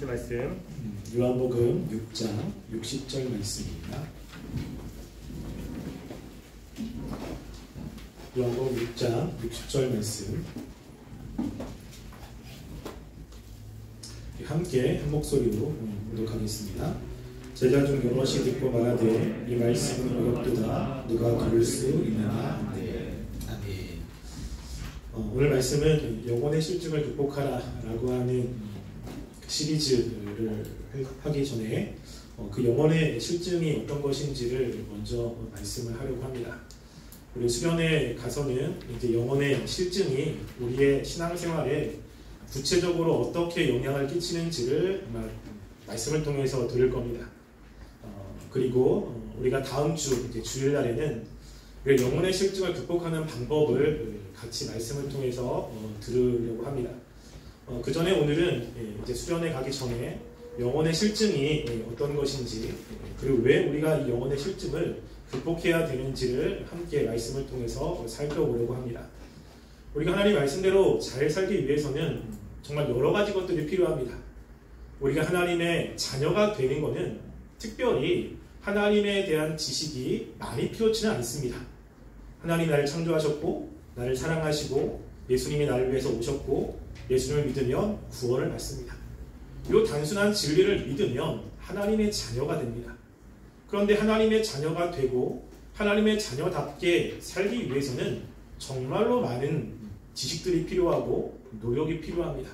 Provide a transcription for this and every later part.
말씀 요한복음 6장 60절 말씀입니다. 요한복음 6장 60절 말씀 함께 한 목소리로 교독하겠습니다. 제자 중 여럿이 듣고 말하되 이 말씀은 어렵도다 누가 들을 수 있느냐. 아멘. 오늘 말씀은 영혼의 실증을 극복하라 라고 하는 시리즈를 하기 전에 그 영혼의 실증이 어떤 것인지를 먼저 말씀을 하려고 합니다. 우리 수련회 가서는 이제 영혼의 실증이 우리의 신앙생활에 구체적으로 어떻게 영향을 끼치는지를 말씀을 통해서 들을 겁니다. 그리고 우리가 다음 주 이제 주일날에는 영혼의 실증을 극복하는 방법을 같이 말씀을 통해서 들으려고 합니다. 그 전에 오늘은 이제 수련회 가기 전에 영혼의 실증이 어떤 것인지 그리고 왜 우리가 이 영혼의 실증을 극복해야 되는지를 함께 말씀을 통해서 살펴보려고 합니다. 우리가 하나님 말씀대로 잘 살기 위해서는 정말 여러 가지 것들이 필요합니다. 우리가 하나님의 자녀가 되는 것은 특별히 하나님에 대한 지식이 많이 필요치는 않습니다. 하나님이 나를 창조하셨고 나를 사랑하시고 예수님이 나를 위해서 오셨고 예수님을 믿으면 구원을 받습니다. 이 단순한 진리를 믿으면 하나님의 자녀가 됩니다. 그런데 하나님의 자녀가 되고 하나님의 자녀답게 살기 위해서는 정말로 많은 지식들이 필요하고 노력이 필요합니다.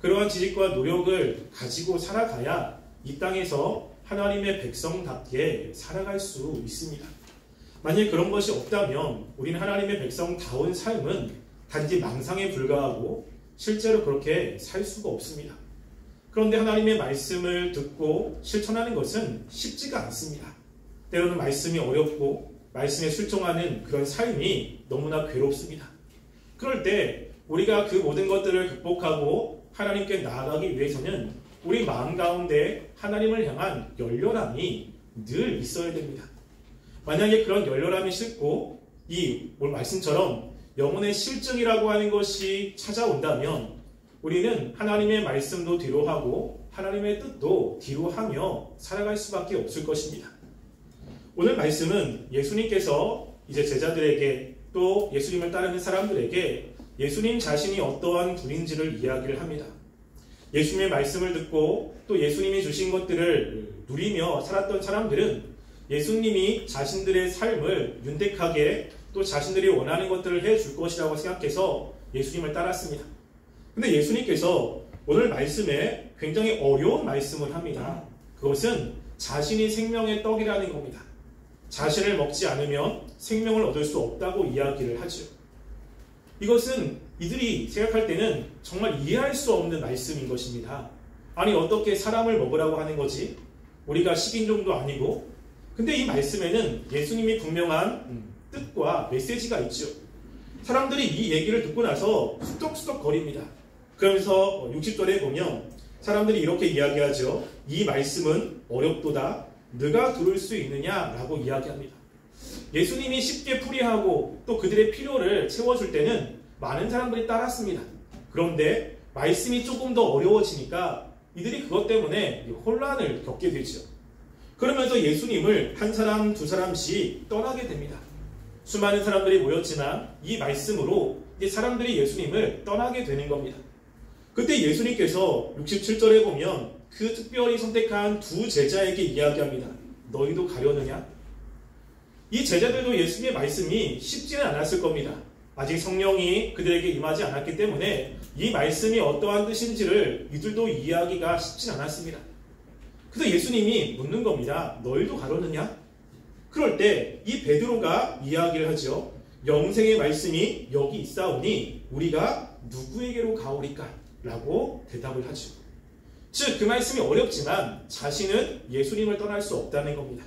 그러한 지식과 노력을 가지고 살아가야 이 땅에서 하나님의 백성답게 살아갈 수 있습니다. 만약에 그런 것이 없다면 우리는 하나님의 백성다운 삶은 단지 망상에 불과하고 실제로 그렇게 살 수가 없습니다. 그런데 하나님의 말씀을 듣고 실천하는 것은 쉽지가 않습니다. 때로는 말씀이 어렵고 말씀에 순종하는 그런 삶이 너무나 괴롭습니다. 그럴 때 우리가 그 모든 것들을 극복하고 하나님께 나아가기 위해서는 우리 마음 가운데 하나님을 향한 열렬함이 늘 있어야 됩니다. 만약에 그런 열렬함이 싫고 이 오늘 말씀처럼 영혼의 실증이라고 하는 것이 찾아온다면 우리는 하나님의 말씀도 뒤로하고 하나님의 뜻도 뒤로하며 살아갈 수밖에 없을 것입니다. 오늘 말씀은 예수님께서 이제 제자들에게 또 예수님을 따르는 사람들에게 예수님 자신이 어떠한 분인지를 이야기를 합니다. 예수님의 말씀을 듣고 또 예수님이 주신 것들을 누리며 살았던 사람들은 예수님이 자신들의 삶을 윤택하게 또 자신들이 원하는 것들을 해줄 것이라고 생각해서 예수님을 따랐습니다. 근데 예수님께서 오늘 말씀에 굉장히 어려운 말씀을 합니다. 그것은 자신이 생명의 떡이라는 겁니다. 자신을 먹지 않으면 생명을 얻을 수 없다고 이야기를 하죠. 이것은 이들이 생각할 때는 정말 이해할 수 없는 말씀인 것입니다. 아니 어떻게 사람을 먹으라고 하는 거지? 우리가 식인종도 아니고. 근데 이 말씀에는 예수님이 분명한 뜻과 메시지가 있죠. 사람들이 이 얘기를 듣고 나서 수덕수덕 거립니다. 그러면서 60절에 보면 사람들이 이렇게 이야기하죠. 이 말씀은 어렵도다. 누가 들을 수 있느냐라고 이야기합니다. 예수님이 쉽게 풀이하고 또 그들의 필요를 채워줄 때는 많은 사람들이 따랐습니다. 그런데 말씀이 조금 더 어려워지니까 이들이 그것 때문에 혼란을 겪게 되죠. 그러면서 예수님을 한 사람 두 사람씩 떠나게 됩니다. 수많은 사람들이 모였지만 이 말씀으로 이제 사람들이 예수님을 떠나게 되는 겁니다. 그때 예수님께서 67절에 보면 그 특별히 선택한 두 제자에게 이야기합니다. 너희도 가려느냐? 이 제자들도 예수님의 말씀이 쉽지는 않았을 겁니다. 아직 성령이 그들에게 임하지 않았기 때문에 이 말씀이 어떠한 뜻인지를 이들도 이해하기가 쉽진 않았습니다. 그래서 예수님이 묻는 겁니다. 너희도 가려느냐? 그럴 때 이 베드로가 이야기를 하죠. 영생의 말씀이 여기 있사오니 우리가 누구에게로 가오리까? 라고 대답을 하죠. 즉 그 말씀이 어렵지만 자신은 예수님을 떠날 수 없다는 겁니다.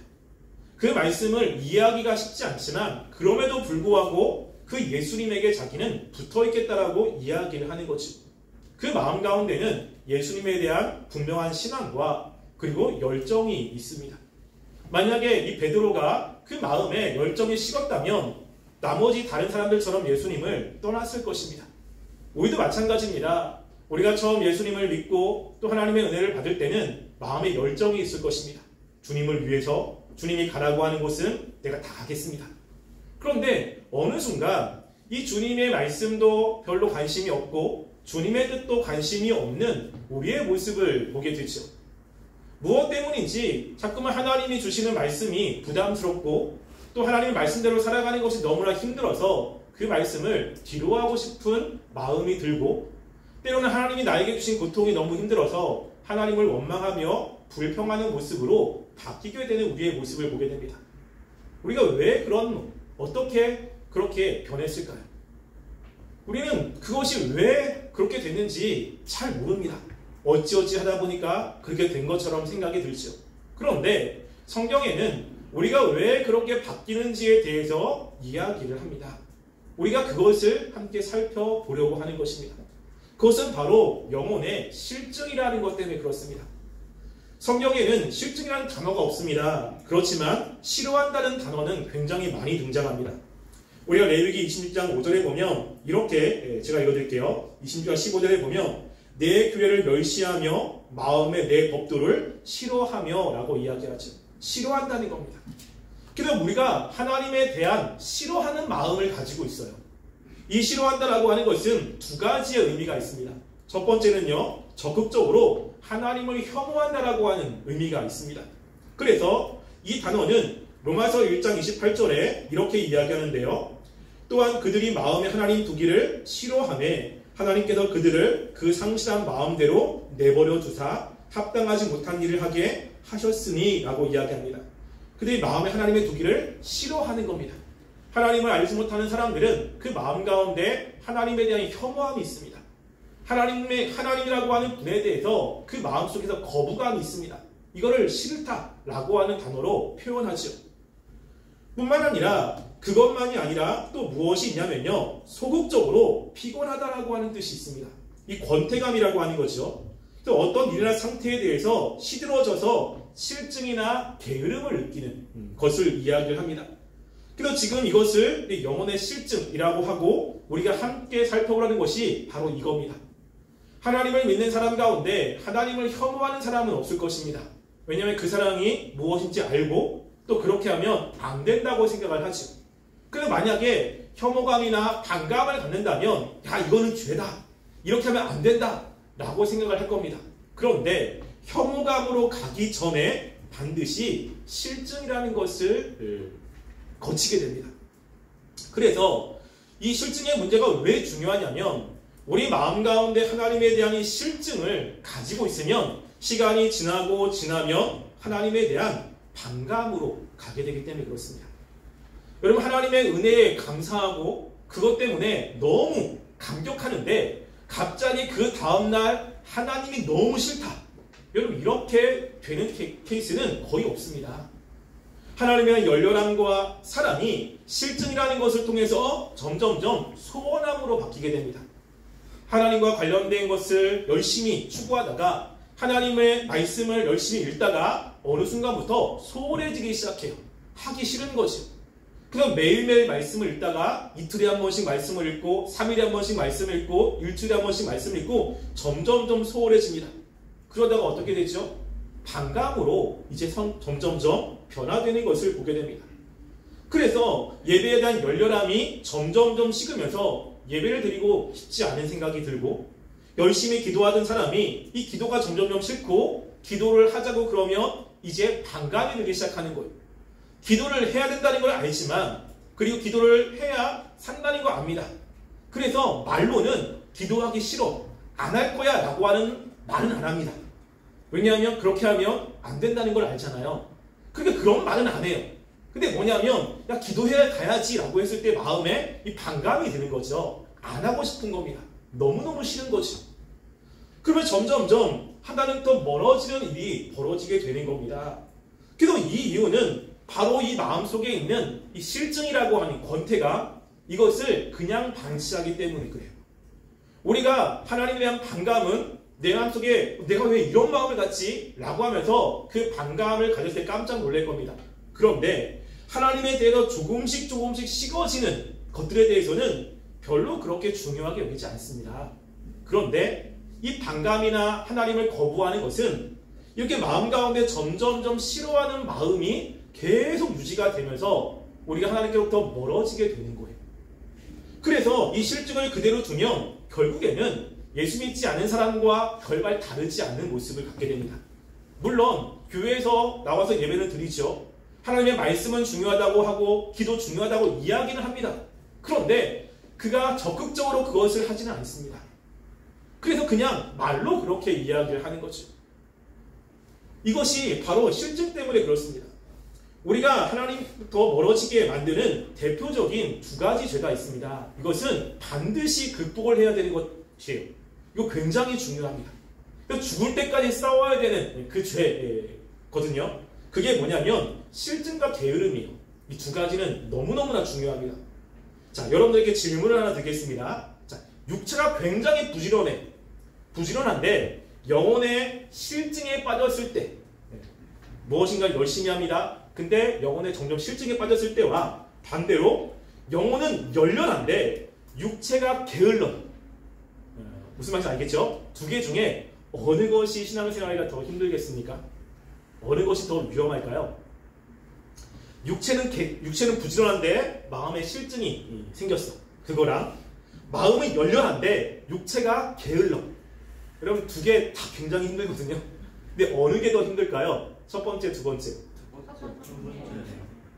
그 말씀을 이해하기가 쉽지 않지만 그럼에도 불구하고 그 예수님에게 자기는 붙어있겠다라고 이야기를 하는 거죠. 그 마음 가운데는 예수님에 대한 분명한 신앙과 그리고 열정이 있습니다. 만약에 이 베드로가 그 마음에 열정이 식었다면 나머지 다른 사람들처럼 예수님을 떠났을 것입니다. 우리도 마찬가지입니다. 우리가 처음 예수님을 믿고 또 하나님의 은혜를 받을 때는 마음에 열정이 있을 것입니다. 주님을 위해서 주님이 가라고 하는 곳은 내가 다 가겠습니다. 그런데 어느 순간 이 주님의 말씀도 별로 관심이 없고 주님의 뜻도 관심이 없는 우리의 모습을 보게 되죠. 무엇 때문인지 자꾸만 하나님이 주시는 말씀이 부담스럽고 또 하나님의 말씀대로 살아가는 것이 너무나 힘들어서 그 말씀을 뒤로하고 싶은 마음이 들고 때로는 하나님이 나에게 주신 고통이 너무 힘들어서 하나님을 원망하며 불평하는 모습으로 바뀌게 되는 우리의 모습을 보게 됩니다. 우리가 왜 어떻게 그렇게 변했을까요? 우리는 그것이 왜 그렇게 됐는지 잘 모릅니다. 어찌어찌 하다 보니까 그렇게 된 것처럼 생각이 들죠. 그런데 성경에는 우리가 왜 그렇게 바뀌는지에 대해서 이야기를 합니다. 우리가 그것을 함께 살펴보려고 하는 것입니다. 그것은 바로 영혼의 실증이라는 것 때문에 그렇습니다. 성경에는 실증이라는 단어가 없습니다. 그렇지만 싫어한다는 단어는 굉장히 많이 등장합니다. 우리가 레위기 26장 5절에 보면 이렇게 제가 읽어드릴게요. 26장 15절에 보면 내 규례를 멸시하며 마음에 내 법도를 싫어하며 라고 이야기하죠. 싫어한다는 겁니다. 그래서 우리가 하나님에 대한 싫어하는 마음을 가지고 있어요. 이 싫어한다라고 하는 것은 두 가지의 의미가 있습니다. 첫 번째는요, 적극적으로 하나님을 혐오한다라고 하는 의미가 있습니다. 그래서 이 단어는 로마서 1장 28절에 이렇게 이야기하는데요. 또한 그들이 마음에 하나님 두기를 싫어하매 하나님께서 그들을 그 상실한 마음대로 내버려 두사 합당하지 못한 일을 하게 하셨으니 라고 이야기합니다. 그들이 마음에 하나님의 두기를 싫어하는 겁니다. 하나님을 알지 못하는 사람들은 그 마음 가운데 하나님에 대한 혐오함이 있습니다. 하나님이라고 하는 분에 대해서 그 마음속에서 거부감이 있습니다. 이거를 싫다라고 하는 단어로 표현하죠. 뿐만 아니라 그것만이 아니라 또 무엇이 있냐면요. 소극적으로 피곤하다라고 하는 뜻이 있습니다. 이 권태감이라고 하는 거죠. 또 어떤 일이나 상태에 대해서 시들어져서 실증이나 게으름을 느끼는 것을 이야기를 합니다. 그래서 지금 이것을 영혼의 실증이라고 하고 우리가 함께 살펴보라는 것이 바로 이겁니다. 하나님을 믿는 사람 가운데 하나님을 혐오하는 사람은 없을 것입니다. 왜냐하면 그 사람이 무엇인지 알고 또 그렇게 하면 안 된다고 생각을 하죠. 그래서 만약에 혐오감이나 반감을 갖는다면 야 이거는 죄다. 이렇게 하면 안 된다. 라고 생각을 할 겁니다. 그런데 혐오감으로 가기 전에 반드시 실증이라는 것을 거치게 됩니다. 그래서 이 실증의 문제가 왜 중요하냐면 우리 마음 가운데 하나님에 대한 이 실증을 가지고 있으면 시간이 지나면 하나님에 대한 반감으로 가게 되기 때문에 그렇습니다. 여러분 하나님의 은혜에 감사하고 그것 때문에 너무 감격하는데 갑자기 그 다음날 하나님이 너무 싫다. 여러분 이렇게 되는 케이스는 거의 없습니다. 하나님의 열렬함과 사랑이 실증이라는 것을 통해서 점점점 소원함으로 바뀌게 됩니다. 하나님과 관련된 것을 열심히 추구하다가 하나님의 말씀을 열심히 읽다가 어느 순간부터 소홀해지기 시작해요. 하기 싫은 거죠. 그래서 매일매일 말씀을 읽다가 이틀에 한 번씩 말씀을 읽고 3일에 한 번씩 말씀을 읽고 일주일에 한 번씩 말씀을 읽고 점점점 소홀해집니다. 그러다가 어떻게 되죠? 반감으로 이제 점점점 변화되는 것을 보게 됩니다. 그래서 예배에 대한 열렬함이 점점점 식으면서 예배를 드리고 싶지 않은 생각이 들고 열심히 기도하던 사람이 이 기도가 점점점 싫고 기도를 하자고 그러면 이제 반감이 들기 시작하는 거예요. 기도를 해야 된다는 걸 알지만 그리고 기도를 해야 산다는 거 압니다. 그래서 말로는 기도하기 싫어 안 할 거야 라고 하는 말은 안 합니다. 왜냐하면 그렇게 하면 안 된다는 걸 알잖아요. 그러니까 그런 말은 안 해요. 근데 뭐냐면 야 기도해 가야지 라고 했을 때 마음에 이 반감이 드는 거죠. 안 하고 싶은 겁니다. 너무너무 싫은 거죠. 그러면 점점점 하나는 더 멀어지는 일이 벌어지게 되는 겁니다. 그래서 이 이유는 바로 이 마음속에 있는 이 실증이라고 하는 권태가 이것을 그냥 방치하기 때문에 그래요. 우리가 하나님에 대한 반감은 내 마음속에 내가 왜 이런 마음을 갖지? 라고 하면서 그 반감을 가졌을 때 깜짝 놀랄 겁니다. 그런데 하나님에 대해서 조금씩 식어지는 것들에 대해서는 별로 그렇게 중요하게 여기지 않습니다. 그런데 이 반감이나 하나님을 거부하는 것은 이렇게 마음 가운데 점점점 싫어하는 마음이 계속 유지가 되면서 우리가 하나님께로부터 멀어지게 되는 거예요. 그래서 이 실증을 그대로 두면 결국에는 예수 믿지 않은 사람과 별반 다르지 않는 모습을 갖게 됩니다. 물론 교회에서 나와서 예배를 드리죠. 하나님의 말씀은 중요하다고 하고 기도 중요하다고 이야기는 합니다. 그런데 그가 적극적으로 그것을 하지는 않습니다. 그래서 그냥 말로 그렇게 이야기를 하는 거죠. 이것이 바로 실증 때문에 그렇습니다. 우리가 하나님부터 멀어지게 만드는 대표적인 두 가지 죄가 있습니다. 이것은 반드시 극복을 해야 되는 것이에요. 이거 굉장히 중요합니다. 죽을 때까지 싸워야 되는 그 죄거든요. 그게 뭐냐면 실증과 게으름이에요. 이 두 가지는 너무너무나 중요합니다. 자, 여러분들에게 질문을 하나 드리겠습니다. 자, 육체가 굉장히 부지런한데 영혼의 실증에 빠졌을 때 무엇인가 열심히 합니다. 근데 영혼에 점점 실증에 빠졌을 때와 반대로 영혼은 열렬한데 육체가 게을러. 무슨 말인지 알겠죠? 두 개 중에 어느 것이 신앙생활이 더 힘들겠습니까? 어느 것이 더 위험할까요? 육체는 부지런한데 마음에 실증이 생겼어. 그거랑 마음은 열렬한데 육체가 게을러. 여러분 두 개 다 굉장히 힘들거든요. 근데 어느 게 더 힘들까요? 첫 번째, 두 번째.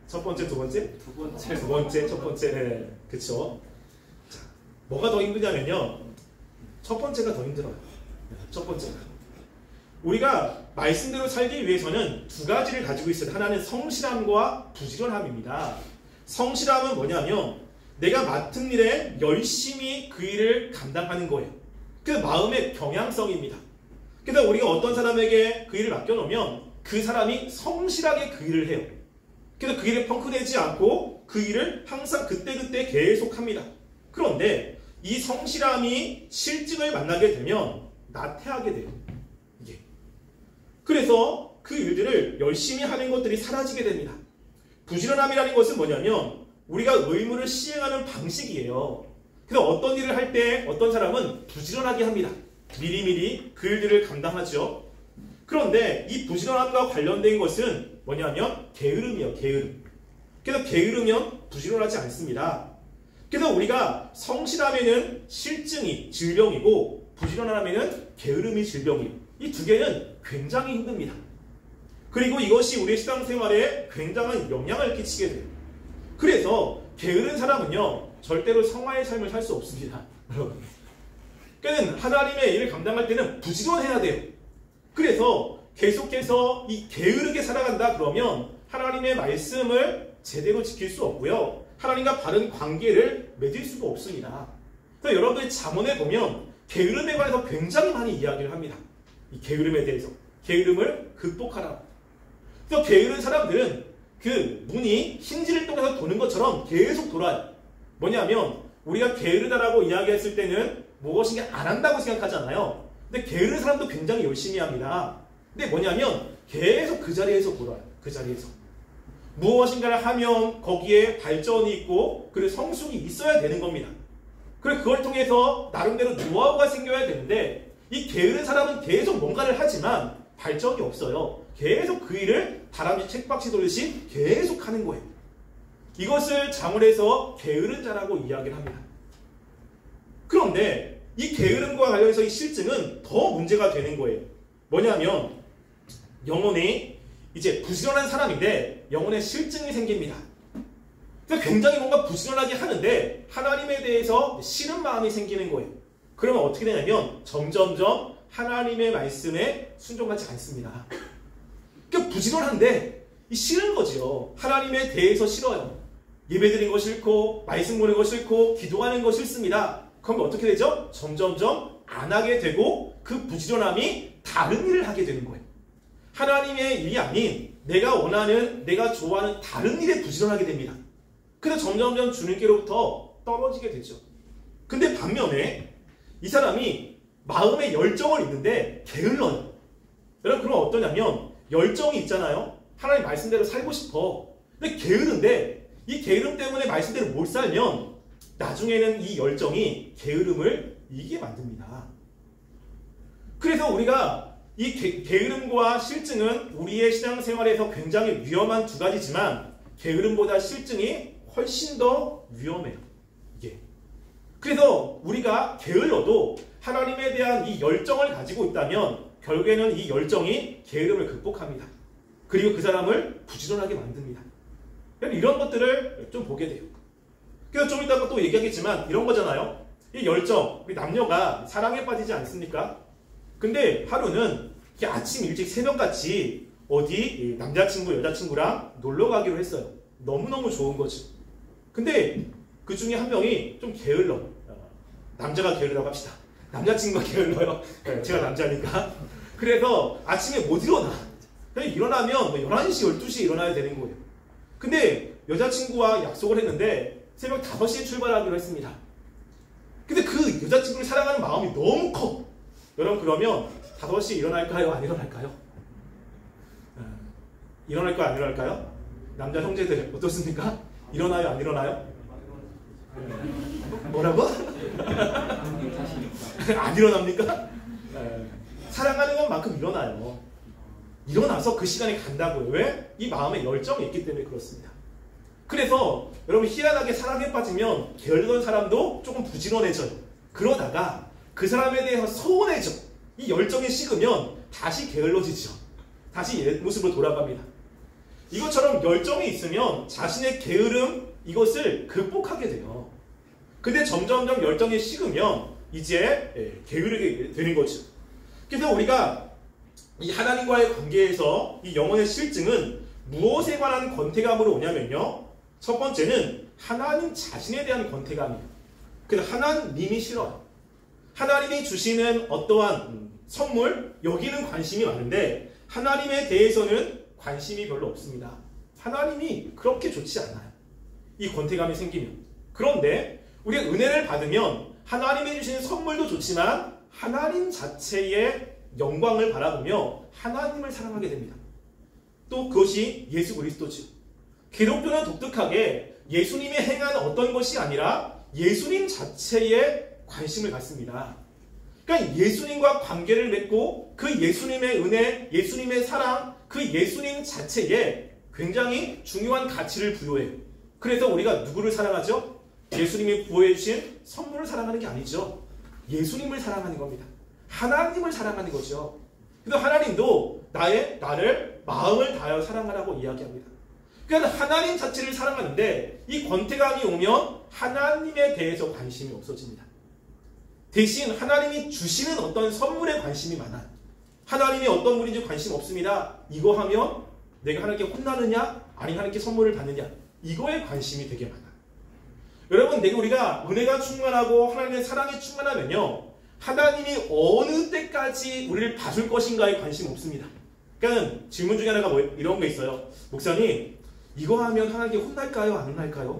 첫 번째, 두 번째? 두 번째, 첫 번째. 네, 그쵸. 자, 뭐가 더 힘드냐면요. 첫 번째가 더 힘들어요. 첫 번째가. 우리가 말씀대로 살기 위해서는 두 가지를 가지고 있어요. 하나는 성실함과 부지런함입니다. 성실함은 뭐냐면 내가 맡은 일에 열심히 그 일을 감당하는 거예요. 그 마음의 경향성입니다. 그래서 우리가 어떤 사람에게 그 일을 맡겨놓으면 그 사람이 성실하게 그 일을 해요. 그래서 그 일에 펑크내지 않고 그 일을 항상 그때그때 계속합니다. 그런데 이 성실함이 실증을 만나게 되면 나태하게 돼요. 이게. 그래서 그 일들을 열심히 하는 것들이 사라지게 됩니다. 부지런함이라는 것은 뭐냐면 우리가 의무를 시행하는 방식이에요. 그래서 어떤 일을 할 때 어떤 사람은 부지런하게 합니다. 미리미리 그 일들을 감당하죠. 그런데 이 부지런함과 관련된 것은 뭐냐면 게으름이에요. 게으름. 그래서 게으르면 부지런하지 않습니다. 그래서 우리가 성실함에는 실증이 질병이고 부지런함에는 게으름이 질병이에요. 이 두 개는 굉장히 힘듭니다. 그리고 이것이 우리의 신앙생활에 굉장한 영향을 끼치게 돼요. 그래서 게으른 사람은요 절대로 성화의 삶을 살 수 없습니다. 여러분. 그러니까 하나님의 일을 감당할 때는 부지런해야 돼요. 그래서 계속해서 이 게으르게 살아간다 그러면 하나님의 말씀을 제대로 지킬 수 없고요. 하나님과 바른 관계를 맺을 수가 없습니다. 그래서 여러분들이 잠언에 보면 게으름에 관해서 굉장히 많이 이야기를 합니다. 이 게으름에 대해서. 게으름을 극복하라. 그래서 게으른 사람들은 그 문이 힌지를 통해서 도는 것처럼 계속 돌아요. 뭐냐면 우리가 게으르다라고 이야기했을 때는 무엇인가 안 한다고 생각하잖아요. 근데 게으른 사람도 굉장히 열심히 합니다. 근데 뭐냐면 계속 그 자리에서 돌아요. 그 자리에서. 무엇인가를 하면 거기에 발전이 있고 그리고 성숙이 있어야 되는 겁니다. 그래서 그걸 통해서 나름대로 노하우가 생겨야 되는데 이 게으른 사람은 계속 뭔가를 하지만 발전이 없어요. 계속 그 일을 다람쥐 책박시 돌듯이 계속 하는 거예요. 이것을 잠언에서 게으른 자라고 이야기를 합니다. 그런데 이 게으름과 관련해서 이 실증은 더 문제가 되는 거예요. 뭐냐면 영혼이 이제 부지런한 사람인데 영혼에 실증이 생깁니다. 그래서 굉장히 뭔가 부지런하게 하는데 하나님에 대해서 싫은 마음이 생기는 거예요. 그러면 어떻게 되냐면 점점점 하나님의 말씀에 순종하지 않습니다. 그러니까 부지런한데 싫은 거죠. 하나님에 대해서 싫어요. 예배드리는 거 싫고 말씀 보는 거 싫고 기도하는 거 싫습니다. 그럼 어떻게 되죠? 점점점 안 하게 되고 그 부지런함이 다른 일을 하게 되는 거예요. 하나님의 일이 아닌 내가 원하는 내가 좋아하는 다른 일에 부지런하게 됩니다. 그래서 점점점 주님께로부터 떨어지게 되죠. 근데 반면에 이 사람이 마음에 열정을 있는데 게을러요. 여러분 그럼 어떠냐면 열정이 있잖아요. 하나님 말씀대로 살고 싶어. 근데 게으른데 이 게으름 때문에 말씀대로 못 살면 나중에는 이 열정이 게으름을 이기게 만듭니다. 그래서 우리가 이 게으름과 실증은 우리의 신앙생활에서 굉장히 위험한 두 가지지만 게으름보다 실증이 훨씬 더 위험해요. 이게. 그래서 우리가 게을러도 하나님에 대한 이 열정을 가지고 있다면 결국에는 이 열정이 게으름을 극복합니다. 그리고 그 사람을 부지런하게 만듭니다. 이런 것들을 좀 보게 돼요. 그래서 좀 이따가 또 얘기하겠지만 이런 거잖아요. 이 열정, 우리 남녀가 사랑에 빠지지 않습니까? 근데 하루는 이렇게 아침 일찍 새벽같이 어디 남자친구, 여자친구랑 놀러 가기로 했어요. 너무너무 좋은 거죠. 근데 그 중에 한 명이 좀 게을러. 남자가 게을러라고 합시다. 남자친구가 게을러요. 제가 남자니까. 그래서 아침에 못 일어나. 일어나면 11시, 12시에 일어나야 되는 거예요. 근데 여자친구와 약속을 했는데 새벽 5시에 출발하기로 했습니다. 근데 그 여자친구를 사랑하는 마음이 너무 커. 여러분 그러면 5시에 일어날까요? 안 일어날까요? 일어날까요? 안 일어날까요? 남자 형제들 어떻습니까? 일어나요? 안 일어나요? 뭐라고? 안 일어납니까? 사랑하는 것만큼 일어나요. 일어나서 그 시간에 간다고요. 왜? 이 마음에 열정이 있기 때문에 그렇습니다. 그래서 여러분 희한하게 사랑에 빠지면 게을르던 사람도 조금 부지런해져요. 그러다가 그 사람에 대해서 서운해져. 이 열정이 식으면 다시 게을러지죠. 다시 옛 모습으로 돌아갑니다. 이것처럼 열정이 있으면 자신의 게으름 이것을 극복하게 돼요. 근데 점점점 열정이 식으면 이제 게으르게 되는 거죠. 그래서 우리가 이 하나님과의 관계에서 이 영혼의 실증은 무엇에 관한 권태감으로 오냐면요. 첫 번째는 하나님 자신에 대한 권태감이에요. 그래서 하나님이 싫어요. 하나님이 주시는 어떠한 선물 여기는 관심이 많은데 하나님에 대해서는 관심이 별로 없습니다. 하나님이 그렇게 좋지 않아요. 이 권태감이 생기면. 그런데 우리가 은혜를 받으면 하나님이 주시는 선물도 좋지만 하나님 자체의 영광을 바라보며 하나님을 사랑하게 됩니다. 또 그것이 예수 그리스도죠. 기독교는 독특하게 예수님이 행한 어떤 것이 아니라 예수님 자체에 관심을 갖습니다. 그러니까 예수님과 관계를 맺고 그 예수님의 은혜, 예수님의 사랑, 그 예수님 자체에 굉장히 중요한 가치를 부여해요. 그래서 우리가 누구를 사랑하죠? 예수님이 부여해 주신 선물을 사랑하는 게 아니죠. 예수님을 사랑하는 겁니다. 하나님을 사랑하는 거죠. 그래서 하나님도 나를 마음을 다하여 사랑하라고 이야기합니다. 그러니까 하나님 자체를 사랑하는데 이 권태감이 오면 하나님에 대해서 관심이 없어집니다. 대신 하나님이 주시는 어떤 선물에 관심이 많아요. 하나님이 어떤 분인지 관심 없습니다. 이거 하면 내가 하나님께 혼나느냐 아니면 하나님께 선물을 받느냐 이거에 관심이 되게 많아요. 여러분 우리가 은혜가 충만하고 하나님의 사랑이 충만하면요. 하나님이 어느 때까지 우리를 봐줄 것인가에 관심 없습니다. 그러니까 질문 중에 하나가 이런 게 있어요. 목사님 이거 하면 하나님께 혼날까요? 안 혼날까요?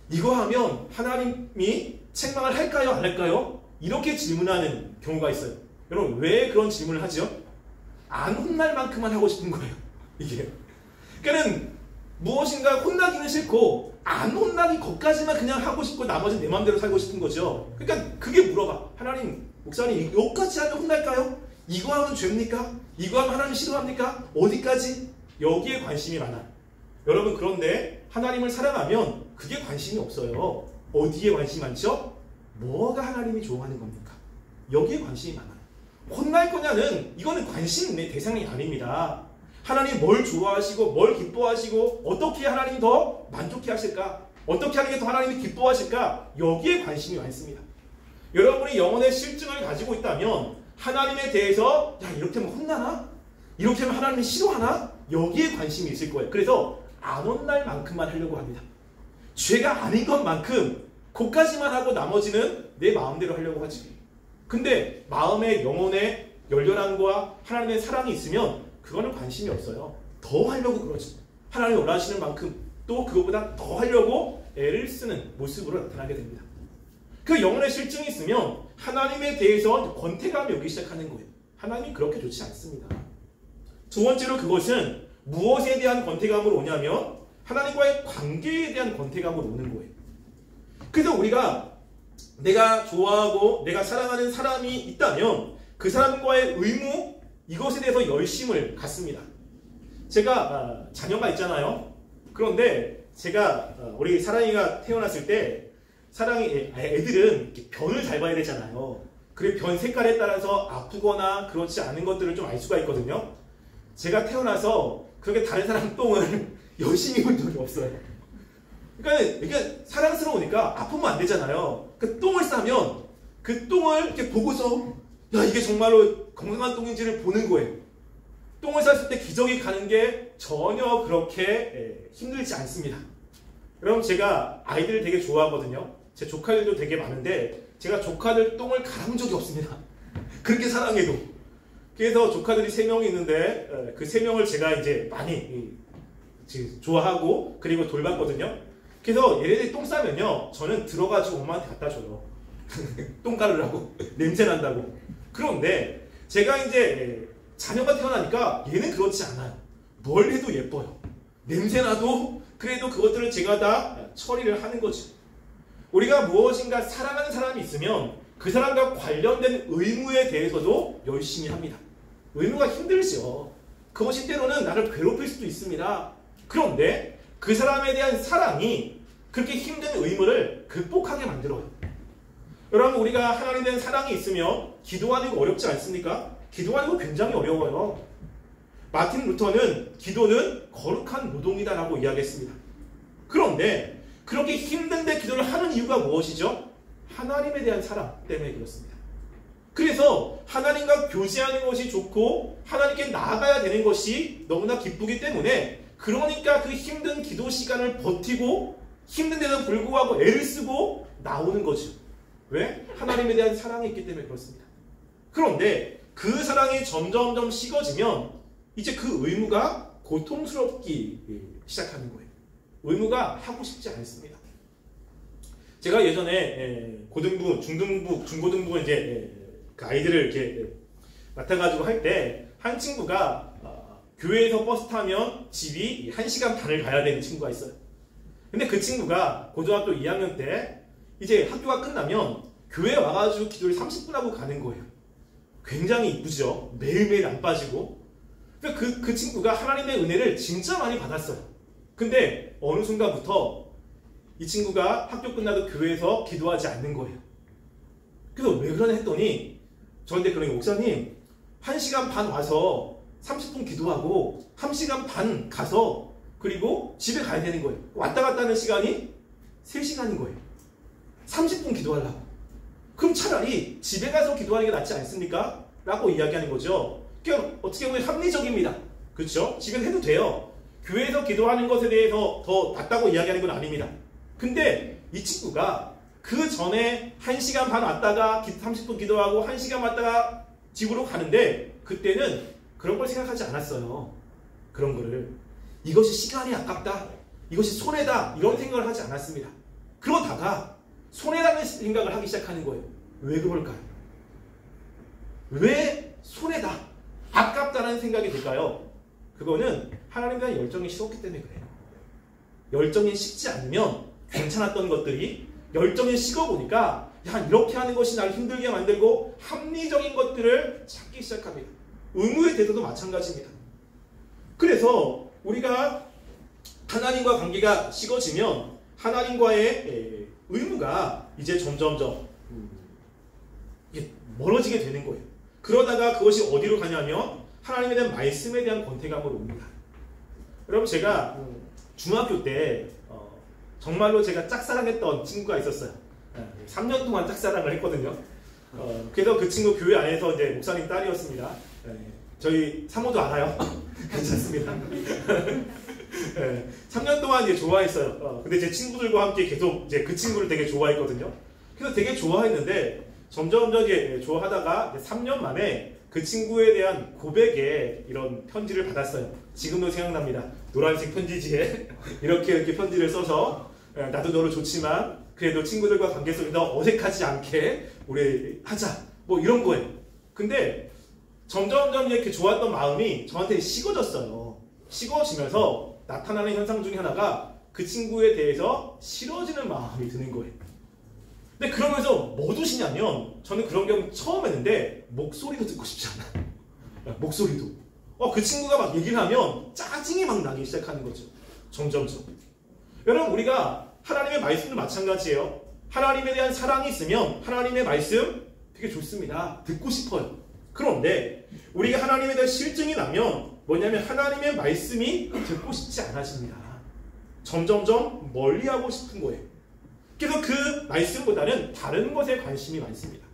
이거 하면 하나님이 책망을 할까요? 안 할까요? 이렇게 질문하는 경우가 있어요. 여러분 왜 그런 질문을 하죠? 안 혼날 만큼만 하고 싶은 거예요. 이게. 그러니까 무엇인가 혼나기는 싫고 안 혼나기 것까지만 그냥 하고 싶고 나머지는 내 마음대로 살고 싶은 거죠. 그러니까 그게 물어봐. 하나님, 목사님 여기까지 하면 혼날까요? 이거 하면 죄입니까? 이거 하면 하나님 싫어합니까? 어디까지? 여기에 관심이 많아요. 여러분 그런데 하나님을 사랑하면 그게 관심이 없어요. 어디에 관심이 많죠? 뭐가 하나님이 좋아하는 겁니까? 여기에 관심이 많아요. 혼날 거냐는 이거는 관심의 대상이 아닙니다. 하나님 뭘 좋아하시고 뭘 기뻐하시고 어떻게 하나님이 더 만족해 하실까? 어떻게 하는 게 더 하나님이 기뻐하실까? 여기에 관심이 많습니다. 여러분이 영혼의 실증을 가지고 있다면 하나님에 대해서 야 이렇게 하면 혼나나? 이렇게 하면 하나님이 싫어하나? 여기에 관심이 있을 거예요. 그래서 안 혼날 만큼만 하려고 합니다. 죄가 아닌 것만큼 그까지만 하고 나머지는 내 마음대로 하려고 하지. 근데 마음의 영혼의 열렬함과 하나님의 사랑이 있으면 그거는 관심이 없어요. 더 하려고 그러죠. 하나님이 원하시는 만큼 또 그것보다 더 하려고 애를 쓰는 모습으로 나타나게 됩니다. 그 영혼의 실증이 있으면 하나님에 대해서 권태감이 오기 시작하는 거예요. 하나님이 그렇게 좋지 않습니다. 두 번째로 그것은 무엇에 대한 권태감으로 오냐면 하나님과의 관계에 대한 권태감으로 오는 거예요. 그래서 우리가 내가 좋아하고 내가 사랑하는 사람이 있다면 그 사람과의 의무, 이것에 대해서 열심을 갖습니다. 제가 자녀가 있잖아요. 그런데 제가 우리 사랑이가 태어났을 때 애들은 이렇게 변을 잘 봐야 되잖아요. 그리고 변 색깔에 따라서 아프거나 그렇지 않은 것들을 좀 알 수가 있거든요. 제가 태어나서 그렇게 다른 사람 똥을 열심히 본 적이 없어요. 그러니까 이게 사랑스러우니까 아프면 안 되잖아요. 그 똥을 싸면 그 똥을 이렇게 보고서 야, 이게 정말로 건강한 똥인지를 보는 거예요. 똥을 쌌을 때 기저귀 가는 게 전혀 그렇게 힘들지 않습니다. 여러분, 제가 아이들을 되게 좋아하거든요. 제 조카들도 되게 많은데 제가 조카들 똥을 갈아본 적이 없습니다. 그렇게 사랑해도. 그래서 조카들이 3명이 있는데 그 3명을 제가 이제 많이 좋아하고 그리고 돌봤거든요. 그래서 얘네들이 똥 싸면요, 저는 들어가지고 엄마한테 갖다 줘요. 똥 가르라고. 냄새 난다고. 그런데 제가 이제 자녀가 태어나니까 얘는 그렇지 않아요. 뭘 해도 예뻐요. 냄새 나도 그래도 그것들을 제가 다 처리를 하는 거죠. 우리가 무엇인가 사랑하는 사람이 있으면 그 사람과 관련된 의무에 대해서도 열심히 합니다. 의무가 힘들죠. 그것이 때로는 나를 괴롭힐 수도 있습니다. 그런데 그 사람에 대한 사랑이 그렇게 힘든 의무를 극복하게 만들어요. 여러분, 우리가 하나님에 대한 사랑이 있으면 기도하는 거 어렵지 않습니까? 기도하는 거 굉장히 어려워요. 마틴 루터는 기도는 거룩한 노동이다라고 이야기했습니다. 그런데 그렇게 힘든데 기도를 하는 이유가 무엇이죠? 하나님에 대한 사랑 때문에 그렇습니다. 그래서 하나님과 교제하는 것이 좋고 하나님께 나아가야 되는 것이 너무나 기쁘기 때문에, 그러니까 그 힘든 기도 시간을 버티고 힘든데도 불구하고 애를 쓰고 나오는 거죠. 왜? 하나님에 대한 사랑이 있기 때문에 그렇습니다. 그런데 그 사랑이 점점 식어지면 이제 그 의무가 고통스럽기 시작하는 거예요. 의무가 하고 싶지 않습니다. 제가 예전에 고등부, 중등부, 중고등부 이제 그 아이들을 이렇게 맡아가지고 할 때 한 친구가 교회에서 버스 타면 집이 1시간 반을 가야 되는 친구가 있어요. 근데 그 친구가 고등학교 2학년 때 이제 학교가 끝나면 교회에 와가지고 기도를 30분 하고 가는 거예요. 굉장히 이쁘죠? 매일매일 안 빠지고. 그 친구가 하나님의 은혜를 진짜 많이 받았어요. 근데 어느 순간부터 이 친구가 학교 끝나도 교회에서 기도하지 않는 거예요. 그래서 왜 그러냐 했더니 저한테 그러니, 목사님 1시간 반 와서 30분 기도하고 1시간 반 가서 그리고 집에 가야 되는 거예요. 왔다 갔다 하는 시간이 3시간인 거예요. 30분 기도하려고. 그럼 차라리 집에 가서 기도하는 게 낫지 않습니까? 라고 이야기하는 거죠. 그러니까 어떻게 보면 합리적입니다. 그렇죠? 집에서 해도 돼요. 교회에서 기도하는 것에 대해서 더 낫다고 이야기하는 건 아닙니다. 근데 이 친구가 그 전에 1시간 반 왔다가 30분 기도하고 1시간 왔다가 집으로 가는데 그때는 그런 걸 생각하지 않았어요. 그런 거를. 이것이 시간이 아깝다. 이것이 손해다. 이런 생각을 하지 않았습니다. 그러다가 손해라는 생각을 하기 시작하는 거예요. 왜 그럴까요? 왜 손해다, 아깝다는 생각이 들까요? 그거는 하나님에 대한 열정이 식었기 때문에 그래요. 열정이 식지 않으면 괜찮았던 것들이 열정이 식어보니까 야, 이렇게 하는 것이 나를 힘들게 만들고 합리적인 것들을 찾기 시작합니다. 의무에 대해서도 마찬가지입니다. 그래서 우리가 하나님과 관계가 식어지면 하나님과의 의무가 이제 점점점 멀어지게 되는 거예요. 그러다가 그것이 어디로 가냐면 하나님에 대한 말씀에 대한 권태감으로 옵니다. 여러분, 제가 중학교 때 정말로 제가 짝사랑했던 친구가 있었어요. 3년 동안 짝사랑을 했거든요. 그래서 그 친구 교회 안에서 이제 목사님 딸이었습니다. 저희 사모도 알아요. 괜찮습니다. 3년 동안 이제 좋아했어요. 근데 제 친구들과 함께 계속 이제 그 친구를 되게 좋아했거든요. 그래서 되게 좋아했는데 점점 이제 좋아하다가 3년 만에 그 친구에 대한 고백에 이런 편지를 받았어요. 지금도 생각납니다. 노란색 편지지에 이렇게 편지를 써서 나도 너를 좋지만 그래도 친구들과 관계 속에서 어색하지 않게 우리 하자, 뭐 이런 거예요. 근데 점점 이렇게 좋았던 마음이 저한테 식어졌어요. 식어지면서 나타나는 현상 중에 하나가 그 친구에 대해서 싫어지는 마음이 드는 거예요. 근데 그러면서 뭐 두시냐면 저는 그런 경우 처음 했는데 목소리도 듣고 싶지 않아. 목소리도. 그 친구가 막 얘기를 하면 짜증이 막 나기 시작하는 거죠. 점점점. 여러분 우리가 하나님의 말씀도 마찬가지예요. 하나님에 대한 사랑이 있으면 하나님의 말씀 되게 좋습니다. 듣고 싶어요. 그런데 우리가 하나님에 대한 실증이 나면 뭐냐면 하나님의 말씀이 듣고 싶지 않아집니다. 점점점 멀리하고 싶은 거예요. 그래서 그 말씀보다는 다른 것에 관심이 많습니다.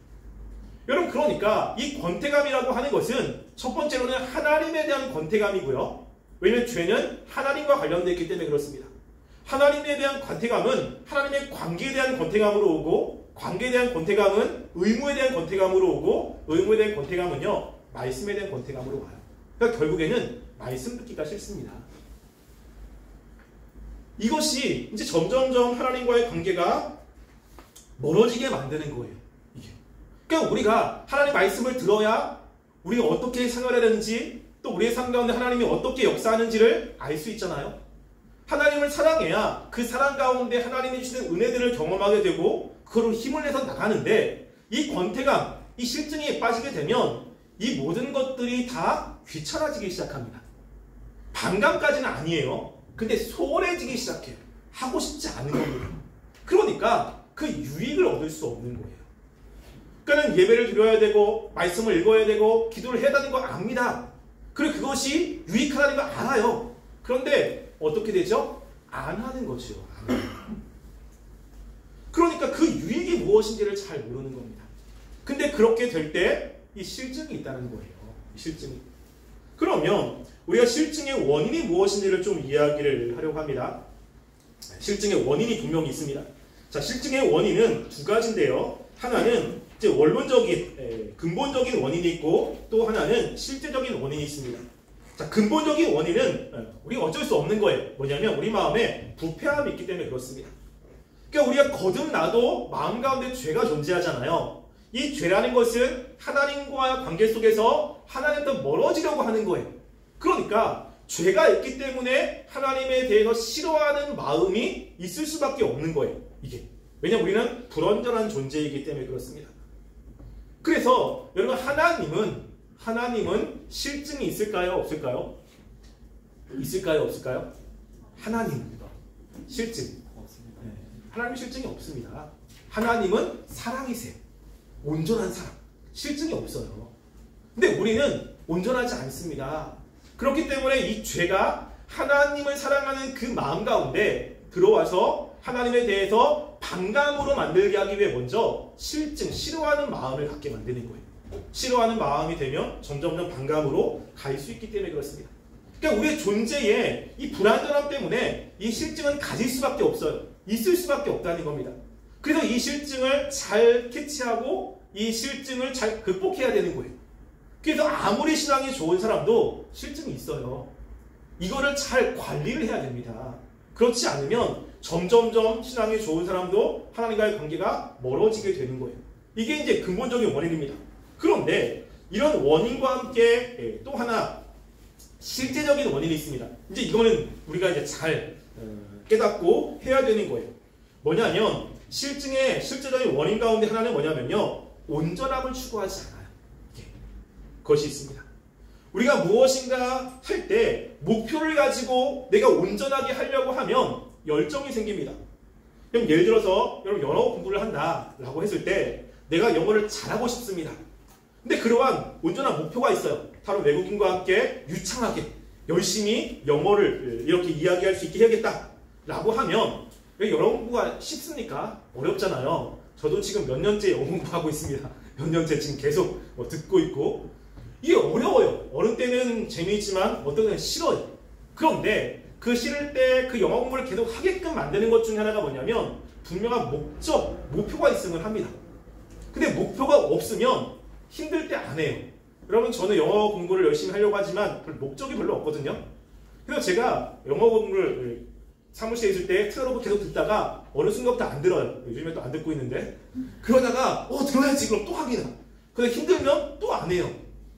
여러분 그러니까 이 권태감이라고 하는 것은 첫 번째로는 하나님에 대한 권태감이고요. 왜냐하면 죄는 하나님과 관련되어 있기 때문에 그렇습니다. 하나님에 대한 권태감은 하나님의 관계에 대한 권태감으로 오고 관계에 대한 권태감은 의무에 대한 권태감으로 오고 의무에 대한 권태감은요 말씀에 대한 권태감으로 와요. 그러니까 결국에는 말씀 듣기가 싫습니다. 이것이 이제 점점점 하나님과의 관계가 멀어지게 만드는 거예요. 이게. 그러니까 우리가 하나님 말씀을 들어야 우리가 어떻게 생활해야 되는지 또 우리의 삶 가운데 하나님이 어떻게 역사하는지를 알 수 있잖아요. 하나님을 사랑해야 그 사랑 가운데 하나님이 주시는 은혜들을 경험하게 되고 그걸로 힘을 내서 나가는데 이 권태감, 이 실증이 빠지게 되면 이 모든 것들이 다 귀찮아지기 시작합니다. 반감까지는 아니에요. 근데 소홀해지기 시작해요. 하고 싶지 않은 겁니다. 그러니까 그 유익을 얻을 수 없는 거예요. 그러니까 예배를 드려야 되고 말씀을 읽어야 되고 기도를 해야 되는 거 압니다. 그리고 그것이 유익하다는 거 알아요. 그런데 어떻게 되죠? 안 하는 거죠. 그러니까 그 유익이 무엇인지를 잘 모르는 겁니다. 근데 그렇게 될 때 이 실증이 있다는 거예요. 실증이. 그러면 우리가 실증의 원인이 무엇인지를 좀 이야기를 하려고 합니다. 실증의 원인이 분명히 있습니다. 자, 실증의 원인은 두 가지인데요. 하나는 이제 원론적인, 근본적인 원인이 있고 또 하나는 실제적인 원인이 있습니다. 자, 근본적인 원인은 우리가 어쩔 수 없는 거예요. 뭐냐면 우리 마음에 부패함이 있기 때문에 그렇습니다. 그러니까 우리가 거듭나도 마음 가운데 죄가 존재하잖아요. 이 죄라는 것은 하나님과의 관계 속에서 하나님부터 멀어지려고 하는 거예요. 그러니까 죄가 있기 때문에 하나님에 대해서 싫어하는 마음이 있을 수밖에 없는 거예요. 이게. 왜냐하면 우리는 불완전한 존재이기 때문에 그렇습니다. 그래서 여러분 하나님은 실증이 있을까요? 없을까요? 있을까요? 없을까요? 하나님 실증. 하나님 실증이 없습니다. 하나님은 사랑이세요. 온전한 사랑. 실증이 없어요. 근데 우리는 온전하지 않습니다. 그렇기 때문에 이 죄가 하나님을 사랑하는 그 마음 가운데 들어와서 하나님에 대해서 반감으로 만들게 하기 위해 먼저 실증, 싫어하는 마음을 갖게 만드는 거예요. 싫어하는 마음이 되면 점점점 반감으로 갈 수 있기 때문에 그렇습니다. 그러니까 우리의 존재에 이 불안전함 때문에 이 실증은 가질 수밖에 없어요. 있을 수밖에 없다는 겁니다. 그래서 이 실증을 잘 캐치하고 이 실증을 잘 극복해야 되는 거예요. 그래서 아무리 신앙이 좋은 사람도 실증이 있어요. 이거를 잘 관리를 해야 됩니다. 그렇지 않으면 점점점 신앙이 좋은 사람도 하나님과의 관계가 멀어지게 되는 거예요. 이게 이제 근본적인 원인입니다. 그런데 이런 원인과 함께 또 하나 실제적인 원인이 있습니다. 이제 이거는 우리가 이제 잘 깨닫고 해야 되는 거예요. 뭐냐면 실증의 실제적인 원인 가운데 하나는 뭐냐면요. 온전함을 추구하지 않아요. 그것이 있습니다. 우리가 무엇인가 할 때 목표를 가지고 내가 온전하게 하려고 하면 열정이 생깁니다. 그럼 예를 들어서 여러분 영어 공부를 한다라고 했을 때 내가 영어를 잘하고 싶습니다. 근데 그러한 온전한 목표가 있어요. 다른 외국인과 함께 유창하게 열심히 영어를 이렇게 이야기할 수 있게 해야겠다라고 하면 왜 영어 공부가 쉽습니까? 어렵잖아요. 저도 지금 몇 년째 영어 공부하고 있습니다. 몇 년째 지금 계속 듣고 있고 이게 어려워요. 어른 때는 재미있지만 어떤 때는 싫어요. 그런데 그 싫을 때 그 영어 공부를 계속 하게끔 만드는 것 중에 하나가 뭐냐면 분명한 목적, 목표가 있으면 합니다. 근데 목표가 없으면 힘들 때 안 해요. 여러분 저는 영어 공부를 열심히 하려고 하지만 목적이 별로 없거든요. 그래서 제가 영어 공부를 사무실에 있을 때 틀어놓고 계속 듣다가 어느 순간부터 안 들어요. 요즘에 또 안 듣고 있는데 그러다가 들어야지 그럼 또 하기나. 근데 힘들면 또 안 해요.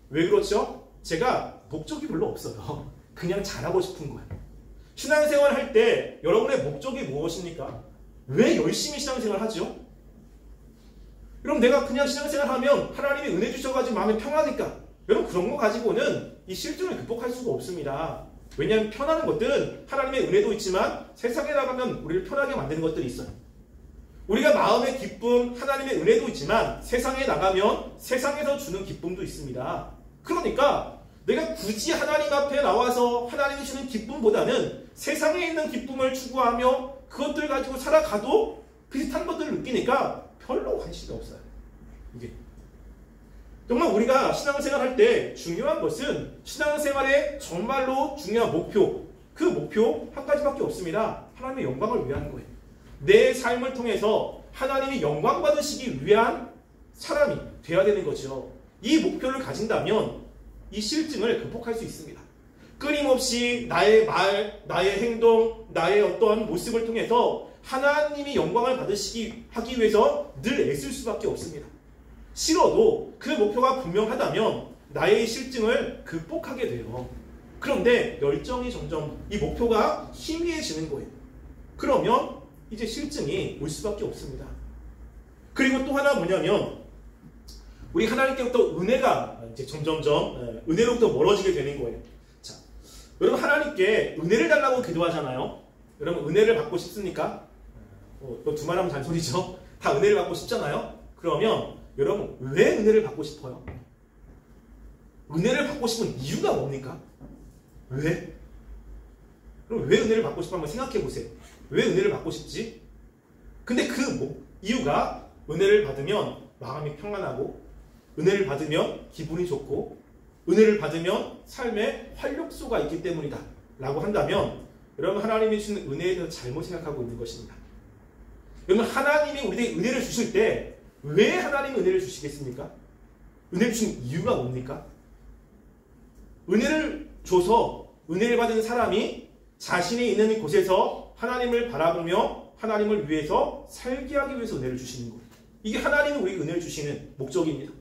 왜 그렇죠? 제가 목적이 별로 없어요. 그냥 잘하고 싶은 거예요. 신앙생활 할 때 여러분의 목적이 무엇입니까? 왜 열심히 신앙생활 하죠? 여러분 내가 그냥 신앙생활 하면 하나님이 은혜 주셔가지고 마음이 평하니까 여러분 그런 거 가지고는 이 실증을 극복할 수가 없습니다. 왜냐하면 편하는 것들은 하나님의 은혜도 있지만 세상에 나가면 우리를 편하게 만드는 것들이 있어요. 우리가 마음의 기쁨, 하나님의 은혜도 있지만 세상에 나가면 세상에서 주는 기쁨도 있습니다. 그러니까 내가 굳이 하나님 앞에 나와서 하나님이 주는 기쁨보다는 세상에 있는 기쁨을 추구하며 그것들 가지고 살아가도 비슷한 것들을 느끼니까 별로 관심이 없어요. 이게 정말 우리가 신앙생활 할 때 중요한 것은 신앙생활의 정말로 중요한 목표, 그 목표 한 가지밖에 없습니다. 하나님의 영광을 위한 거예요. 내 삶을 통해서 하나님이 영광 받으시기 위한 사람이 되어야 되는 거죠. 이 목표를 가진다면 이 실증을 극복할 수 있습니다. 끊임없이 나의 말, 나의 행동, 나의 어떤 모습을 통해서 하나님이 영광을 하기 위해서 늘 애쓸 수밖에 없습니다. 싫어도 그 목표가 분명하다면 나의 실증을 극복하게 돼요. 그런데 열정이 점점 이 목표가 희미해지는 거예요. 그러면 이제 실증이 올 수밖에 없습니다. 그리고 또 하나 뭐냐면 우리 하나님께부터 은혜가 이제 점점점 은혜로부터 멀어지게 되는 거예요. 자, 여러분 하나님께 은혜를 달라고 기도하잖아요. 여러분 은혜를 받고 싶습니까? 또 두말하면 잔소리죠. 다 은혜를 받고 싶잖아요. 그러면 여러분 왜 은혜를 받고 싶어요? 은혜를 받고 싶은 이유가 뭡니까? 왜? 그럼 왜 은혜를 받고 싶어 한번 생각해 보세요. 왜 은혜를 받고 싶지? 근데 그 이유가 은혜를 받으면 마음이 평안하고 은혜를 받으면 기분이 좋고 은혜를 받으면 삶에 활력소가 있기 때문이다 라고 한다면 여러분 하나님이 주는 은혜에 대해서 잘못 생각하고 있는 것입니다. 여러분 하나님이 우리에게 은혜를 주실 때 왜 하나님이 은혜를 주시겠습니까? 은혜를 주신 이유가 뭡니까? 은혜를 줘서 은혜를 받은 사람이 자신이 있는 곳에서 하나님을 바라보며 하나님을 위해서 살게 하기 위해서 은혜를 주시는 거예요. 이게 하나님이 우리에게 은혜를 주시는 목적입니다.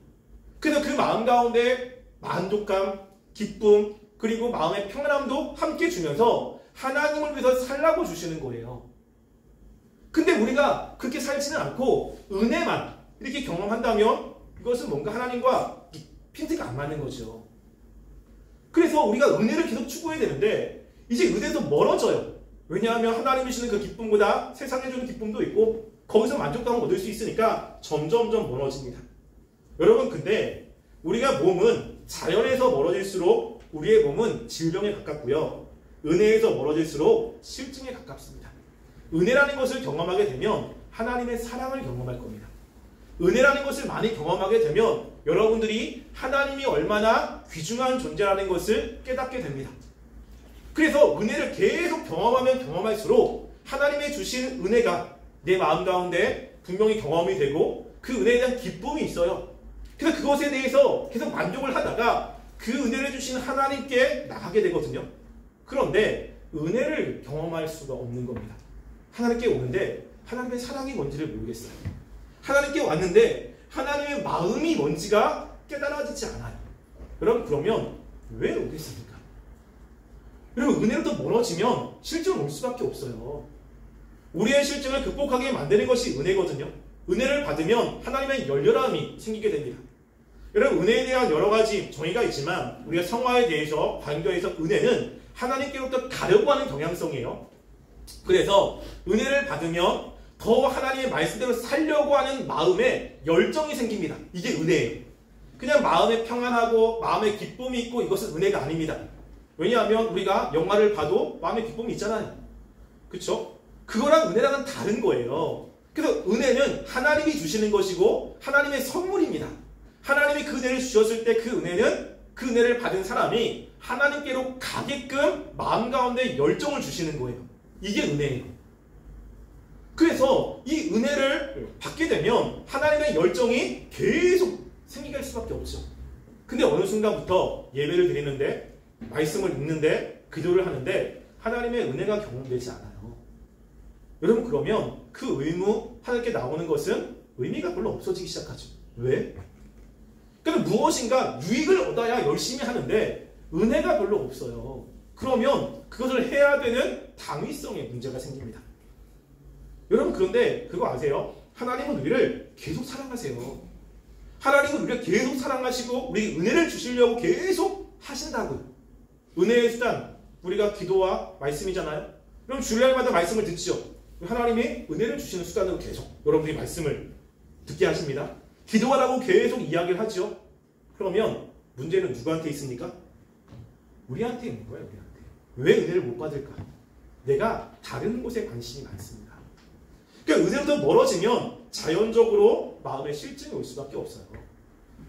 그래서 그 마음 가운데 만족감, 기쁨, 그리고 마음의 평안함도 함께 주면서 하나님을 위해서 살라고 주시는 거예요. 근데 우리가 그렇게 살지는 않고 은혜만 이렇게 경험한다면 이것은 뭔가 하나님과 핀트가 안 맞는 거죠. 그래서 우리가 은혜를 계속 추구해야 되는데 이제 은혜도 멀어져요. 왜냐하면 하나님이 주시는 그 기쁨보다 세상에 주는 기쁨도 있고 거기서 만족감을 얻을 수 있으니까 점점점 멀어집니다. 여러분 근데 우리가 몸은 자연에서 멀어질수록 우리의 몸은 질병에 가깝고요. 은혜에서 멀어질수록 실증에 가깝습니다. 은혜라는 것을 경험하게 되면 하나님의 사랑을 경험할 겁니다. 은혜라는 것을 많이 경험하게 되면 여러분들이 하나님이 얼마나 귀중한 존재라는 것을 깨닫게 됩니다. 그래서 은혜를 계속 경험하면 경험할수록 하나님의 주신 은혜가 내 마음 가운데 분명히 경험이 되고 그 은혜에 대한 기쁨이 있어요. 그래서 그것에 대해서 계속 만족을 하다가 그 은혜를 주신 하나님께 나가게 되거든요. 그런데 은혜를 경험할 수가 없는 겁니다. 하나님께 오는데 하나님의 사랑이 뭔지를 모르겠어요. 하나님께 왔는데 하나님의 마음이 뭔지가 깨달아지지 않아요. 여러분 그러면 왜 오겠습니까? 여러분 은혜로부터 멀어지면 실증은 올 수밖에 없어요. 우리의 실증을 극복하게 만드는 것이 은혜거든요. 은혜를 받으면 하나님의 열렬함이 생기게 됩니다. 여러분 은혜에 대한 여러 가지 정의가 있지만 우리가 성화에 대해서 관계에서 은혜는 하나님께로부터 가려고 하는 경향성이에요. 그래서 은혜를 받으면 더 하나님의 말씀대로 살려고 하는 마음에 열정이 생깁니다. 이게 은혜예요. 그냥 마음에 평안하고 마음에 기쁨이 있고 이것은 은혜가 아닙니다. 왜냐하면 우리가 영화를 봐도 마음에 기쁨이 있잖아요. 그렇죠? 그거랑 은혜랑은 다른 거예요. 그래서 은혜는 하나님이 주시는 것이고 하나님의 선물입니다. 하나님이 그 은혜를 주셨을 때 그 은혜를 받은 사람이 하나님께로 가게끔 마음 가운데 열정을 주시는 거예요. 이게 은혜예요. 그래서 이 은혜를 받게 되면 하나님의 열정이 계속 생기게 할 수밖에 없죠. 근데 어느 순간부터 예배를 드리는데 말씀을 읽는데 기도를 하는데 하나님의 은혜가 경험되지 않아요. 여러분 그러면 그 의무 하나님께 나오는 것은 의미가 별로 없어지기 시작하죠. 왜? 그러니까 무엇인가 유익을 얻어야 열심히 하는데 은혜가 별로 없어요. 그러면 그것을 해야 되는 당위성에 문제가 생깁니다. 여러분 그런데 그거 아세요? 하나님은 우리를 계속 사랑하세요. 하나님은 우리를 계속 사랑하시고 우리 은혜를 주시려고 계속 하신다고요. 은혜의 수단, 우리가 기도와 말씀이잖아요. 그럼 주일날마다 말씀을 듣죠. 하나님이 은혜를 주시는 수단으로 계속 여러분이 말씀을 듣게 하십니다. 기도하라고 계속 이야기를 하죠. 그러면 문제는 누구한테 있습니까? 우리한테 있는 거예요. 우리한테. 왜 은혜를 못 받을까? 내가 다른 곳에 관심이 많습니다. 그러니까 은혜로부터 멀어지면 자연적으로 마음에 실증이 올 수밖에 없어요.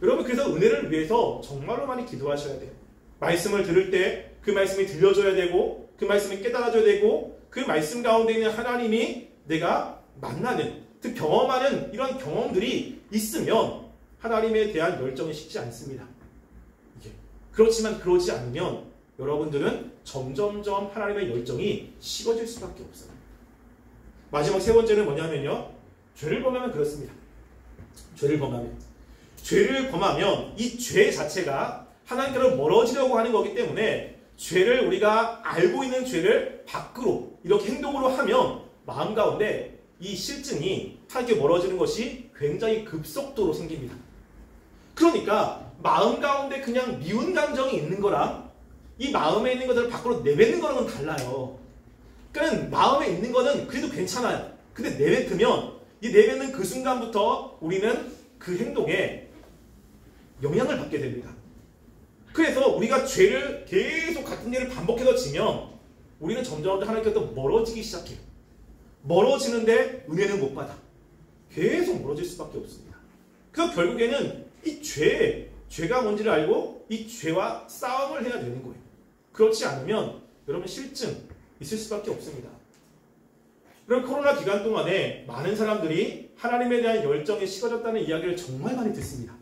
여러분, 그래서 은혜를 위해서 정말로 많이 기도하셔야 돼요. 말씀을 들을 때 그 말씀이 들려줘야 되고 그 말씀이 깨달아져야 되고 그 말씀 가운데 있는 하나님이 내가 만나는, 즉 경험하는 이런 경험들이 있으면 하나님에 대한 열정이 식지 않습니다. 그렇지만 그러지 않으면 여러분들은 점점점 하나님의 열정이 식어질 수밖에 없어요. 마지막 세 번째는 뭐냐면요. 죄를 범하면 그렇습니다. 죄를 범하면 이 죄 자체가 하나님께로 멀어지려고 하는 거기 때문에 죄를, 우리가 알고 있는 죄를 밖으로 이렇게 행동으로 하면 마음 가운데 이 실증이 하나님께 멀어지는 것이 굉장히 급속도로 생깁니다. 그러니까 마음 가운데 그냥 미운 감정이 있는 거랑 이 마음에 있는 것들을 밖으로 내뱉는 거랑은 달라요. 그러니까 마음에 있는 거는 그래도 괜찮아요. 근데 내뱉으면 이 내뱉는 그 순간부터 우리는 그 행동에 영향을 받게 됩니다. 그래서 우리가 죄를 계속 같은 죄를 반복해서 지면 우리는 점점 하나님께서 멀어지기 시작해요. 멀어지는데 은혜는 못 받아. 계속 멀어질 수밖에 없습니다. 그래서 결국에는 이 죄가 뭔지를 알고 이 죄와 싸움을 해야 되는 거예요. 그렇지 않으면 여러분 실증 있을 수밖에 없습니다. 그럼 코로나 기간 동안에 많은 사람들이 하나님에 대한 열정이 식어졌다는 이야기를 정말 많이 듣습니다.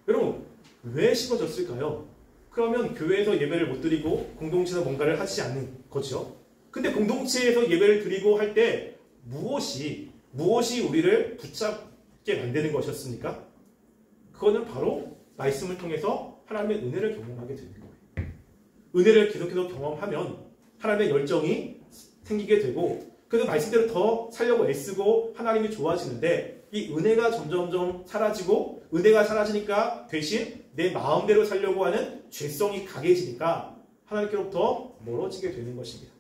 여러분, 왜 식어졌을까요? 그러면 교회에서 예배를 못 드리고 공동체에서 뭔가를 하지 않는 거죠. 근데 공동체에서 예배를 드리고 할 때 무엇이 우리를 붙잡게 만드는 것이었습니까? 그거는 바로 말씀을 통해서 하나님의 은혜를 경험하게 되는 거예요. 은혜를 계속해서 경험하면 하나님의 열정이 생기게 되고 그래서 말씀대로 더 살려고 애쓰고 하나님이 좋아지는데 이 은혜가 점점점 사라지고 은혜가 사라지니까 대신 내 마음대로 살려고 하는 죄성이 강해지니까 하나님께로부터 멀어지게 되는 것입니다.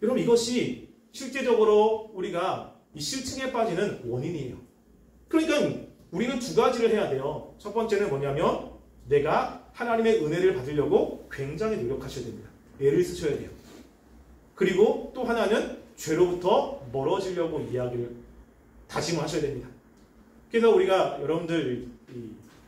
여러분, 이것이 실제적으로 우리가 이 실증에 빠지는 원인이에요. 그러니까 우리는 두 가지를 해야 돼요. 첫 번째는 뭐냐면 내가 하나님의 은혜를 받으려고 굉장히 노력하셔야 됩니다. 애를 쓰셔야 돼요. 그리고 또 하나는 죄로부터 멀어지려고 이야기를 다짐하셔야 됩니다. 그래서 우리가 여러분들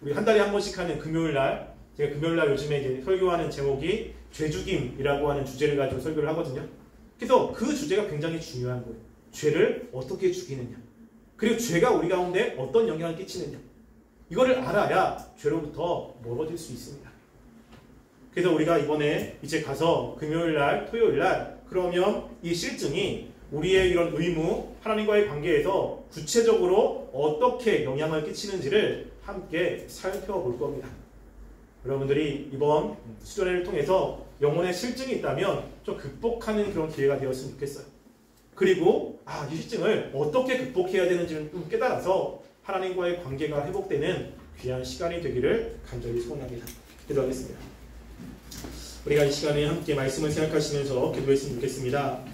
우리 한 달에 한 번씩 하는 금요일날, 제가 금요일날 요즘에 이제 설교하는 제목이 죄죽임이라고 하는 주제를 가지고 설교를 하거든요. 그래서 그 주제가 굉장히 중요한 거예요. 죄를 어떻게 죽이느냐, 그리고 죄가 우리 가운데 어떤 영향을 끼치느냐, 이거를 알아야 죄로부터 멀어질 수 있습니다. 그래서 우리가 이번에 이제 가서 금요일날, 토요일날 그러면 이 실증이 우리의 이런 의무, 하나님과의 관계에서 구체적으로 어떻게 영향을 끼치는지를 함께 살펴볼 겁니다. 여러분들이 이번 수련회를 통해서 영혼의 실증이 있다면 좀 극복하는 그런 기회가 되었으면 좋겠어요. 그리고 이 실증을 어떻게 극복해야 되는지를 좀 깨달아서 하나님과의 관계가 회복되는 귀한 시간이 되기를 간절히 소원합니다. 기도하겠습니다. 우리가 이 시간에 함께 말씀을 생각하시면서 기도했으면 좋겠습니다.